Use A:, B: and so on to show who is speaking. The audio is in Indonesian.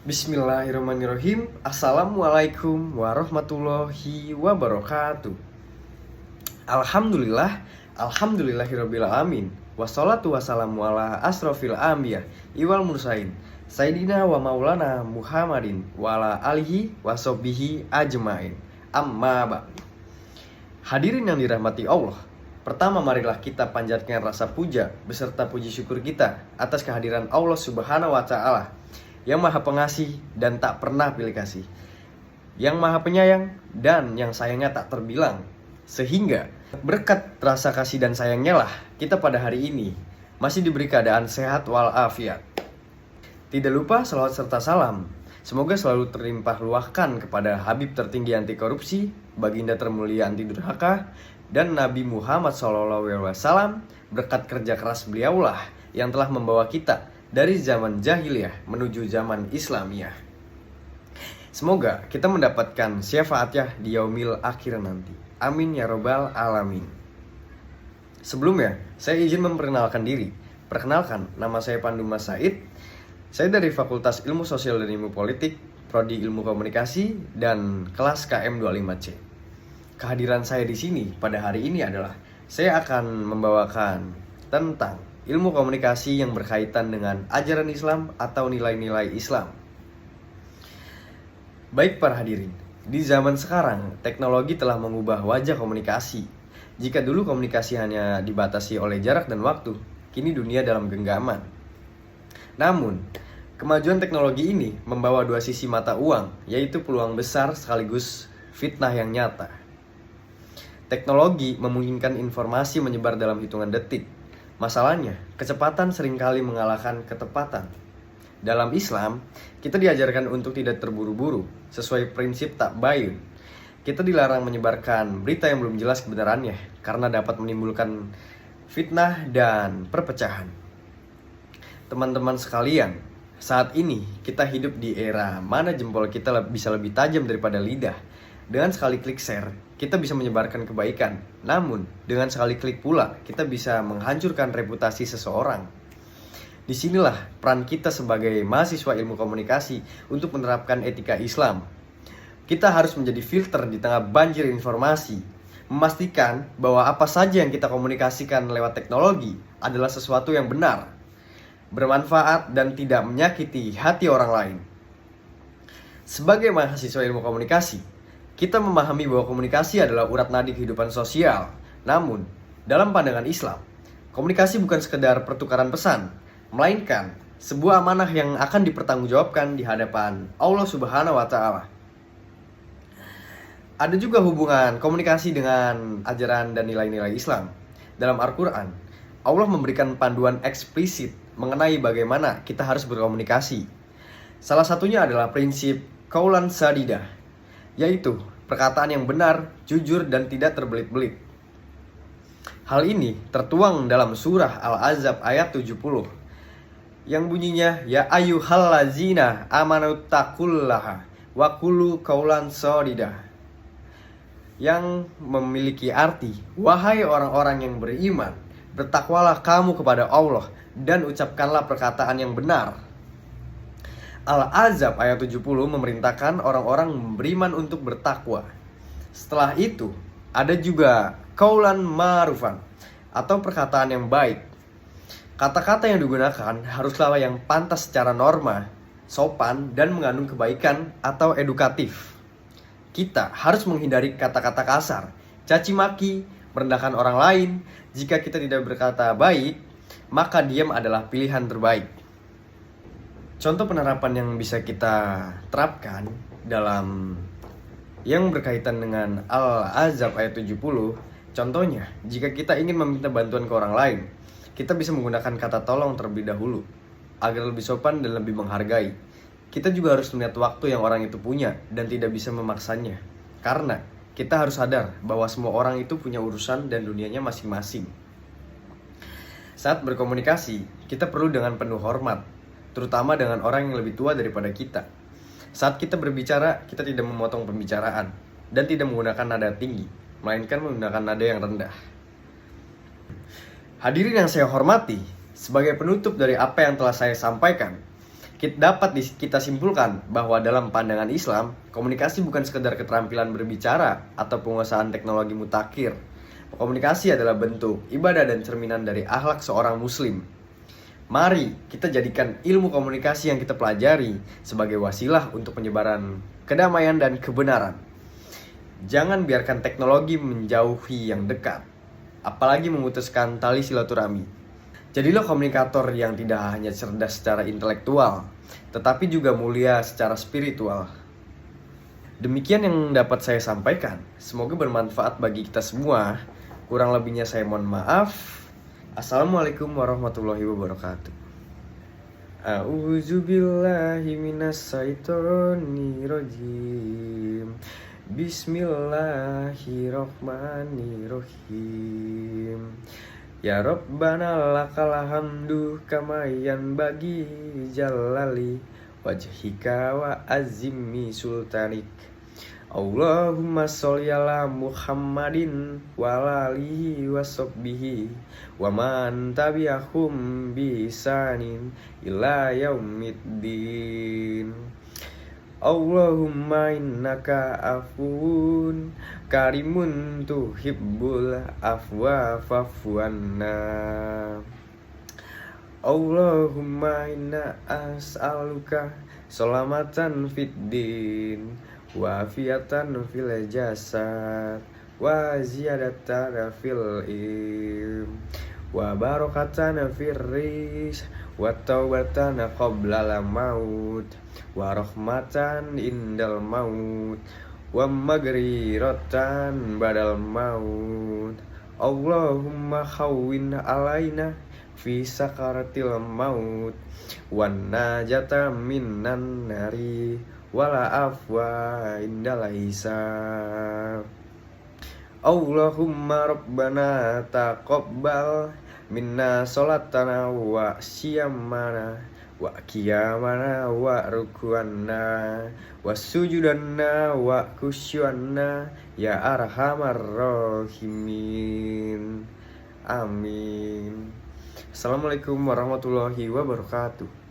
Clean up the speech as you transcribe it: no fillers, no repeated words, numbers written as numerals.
A: Bismillahirrahmanirrahim. Assalamualaikum warahmatullahi wabarakatuh. Alhamdulillah, alhamdulillahirabbil alamin. Wassalatu wassalamu ala asrofil anbiya iwal mursalin. Sayyidina wa maulana Muhammadin wa ala alihi wa sahbihi ajmain. Amma ba'd. Hadirin yang dirahmati Allah, pertama marilah kita panjatkan rasa puja beserta puji syukur kita atas kehadiran Allah Subhanahu wa taala yang maha pengasih dan tak pernah pilih kasih, yang maha penyayang dan yang sayangnya tak terbilang. Sehingga berkat rasa kasih dan sayangnya lah kita pada hari ini masih diberi keadaan sehat walafiat. Tidak lupa salawat serta salam semoga selalu terlimpah luahkan kepada Habib tertinggi anti korupsi, baginda termulia anti durhaka, dan Nabi Muhammad SAW. Berkat kerja keras beliaulah yang telah membawa kita dari zaman jahiliyah menuju zaman Islamiyah. Semoga kita mendapatkan syafaatnya di yaumil akhir nanti. Amin ya robbal alamin. Sebelumnya, saya izin memperkenalkan diri. Perkenalkan, nama saya Pandu Mas Said. Saya dari Fakultas Ilmu Sosial dan Ilmu Politik, Prodi Ilmu Komunikasi, dan kelas KM25C. Kehadiran saya di sini pada hari ini adalah saya akan membawakan tentang ilmu komunikasi yang berkaitan dengan ajaran Islam atau nilai-nilai Islam. Baik para hadirin, di zaman sekarang teknologi telah mengubah wajah komunikasi. Jika dulu komunikasi hanya dibatasi oleh jarak dan waktu, kini dunia dalam genggaman. Namun, kemajuan teknologi ini membawa dua sisi mata uang, yaitu peluang besar sekaligus fitnah yang nyata. Teknologi memungkinkan informasi menyebar dalam hitungan detik. Masalahnya, kecepatan seringkali mengalahkan ketepatan. Dalam Islam, kita diajarkan untuk tidak terburu-buru, sesuai prinsip tak bayun. Kita dilarang menyebarkan berita yang belum jelas kebenarannya, karena dapat menimbulkan fitnah dan perpecahan. Teman-teman sekalian, saat ini kita hidup di era mana jempol kita bisa lebih tajam daripada lidah. Dengan sekali klik share, kita bisa menyebarkan kebaikan. Namun, dengan sekali klik pula, kita bisa menghancurkan reputasi seseorang. Disinilah peran kita sebagai mahasiswa ilmu komunikasi untuk menerapkan etika Islam. Kita harus menjadi filter di tengah banjir informasi, memastikan bahwa apa saja yang kita komunikasikan lewat teknologi adalah sesuatu yang benar, bermanfaat, dan tidak menyakiti hati orang lain. Sebagai mahasiswa ilmu komunikasi, kita memahami bahwa komunikasi adalah urat nadi kehidupan sosial. Namun, dalam pandangan Islam, komunikasi bukan sekedar pertukaran pesan, melainkan sebuah amanah yang akan dipertanggungjawabkan di hadapan Allah Subhanahu wa taala. Ada juga hubungan komunikasi dengan ajaran dan nilai-nilai Islam. Dalam Al-Quran, Allah memberikan panduan eksplisit mengenai bagaimana kita harus berkomunikasi. Salah satunya adalah prinsip qaulan sadidah, yaitu perkataan yang benar, jujur, dan tidak terbelit-belit. Hal ini tertuang dalam surah Al-Ahzab ayat 70 yang bunyinya, ya ayyuhallazina amanu taqullaha wa qulu qaulan sadidah, yang memiliki arti, wahai orang-orang yang beriman, bertakwalah kamu kepada Allah dan ucapkanlah perkataan yang benar. Al-Ahzab ayat 70 memerintahkan orang-orang beriman untuk bertakwa. Setelah itu, ada juga qaulan ma'rufan atau perkataan yang baik. Kata-kata yang digunakan haruslah yang pantas secara norma, sopan, dan mengandung kebaikan atau edukatif. Kita harus menghindari kata-kata kasar, caci maki, merendahkan orang lain. Jika kita tidak berkata baik, maka diam adalah pilihan terbaik. Contoh penerapan yang bisa kita terapkan dalam yang berkaitan dengan Al-Ahzab ayat 70, contohnya, jika kita ingin meminta bantuan ke orang lain, kita bisa menggunakan kata tolong terlebih dahulu, agar lebih sopan dan lebih menghargai. Kita juga harus melihat waktu yang orang itu punya dan tidak bisa memaksanya, karena kita harus sadar bahwa semua orang itu punya urusan dan dunianya masing-masing. Saat berkomunikasi, kita perlu dengan penuh hormat, terutama dengan orang yang lebih tua daripada kita. Saat kita berbicara, kita tidak memotong pembicaraan dan tidak menggunakan nada tinggi, melainkan menggunakan nada yang rendah. Hadirin yang saya hormati, sebagai penutup dari apa yang telah saya sampaikan, Kita simpulkan bahwa dalam pandangan Islam, komunikasi bukan sekedar keterampilan berbicara atau penguasaan teknologi mutakhir. Komunikasi adalah bentuk, ibadah dan cerminan dari akhlak seorang muslim. Mari kita jadikan ilmu komunikasi yang kita pelajari sebagai wasilah untuk penyebaran kedamaian dan kebenaran. Jangan biarkan teknologi menjauhi yang dekat, apalagi memutuskan tali silaturahmi. Jadilah komunikator yang tidak hanya cerdas secara intelektual, tetapi juga mulia secara spiritual. Demikian yang dapat saya sampaikan. Semoga bermanfaat bagi kita semua. Kurang lebihnya saya mohon maaf. Assalamualaikum warahmatullahi wabarakatuh. A'udzubillahi minasyaitonirrajim. Bismillahirrahmanirrahim. Ya Rabbana lakal hamdu kama yanbaghi jalali wajhika wa azimi sultanik. Allahumma sholli ala Muhammadin wa ala alihi wa sahbihi wa man tabi'ahum bi ihsanin ila yaumiddin. Allahumma innaka afuun karimun tuhibbul afwa fa'fu anna. Allahumma inna as'aluka salamatan fid din wa afiatan fil jasad wa ziyadatan fil ilm wa barakatan fir rizq wa taubatan qabla al maut wa rahmatan indal maut wa maghfiratan badal maut. Allahumma khawwin alaina fi sakaratil maut wan najata minan nari wala afwa indal hisab. Allahumma rabbana taqabbal minna sholatana wa siyamana wa qiyamana wa ruku'ana wa sujudanna wa khusyu'anna ya arhamar rahimin. Amin. Assalamualaikum warahmatullahi wabarakatuh.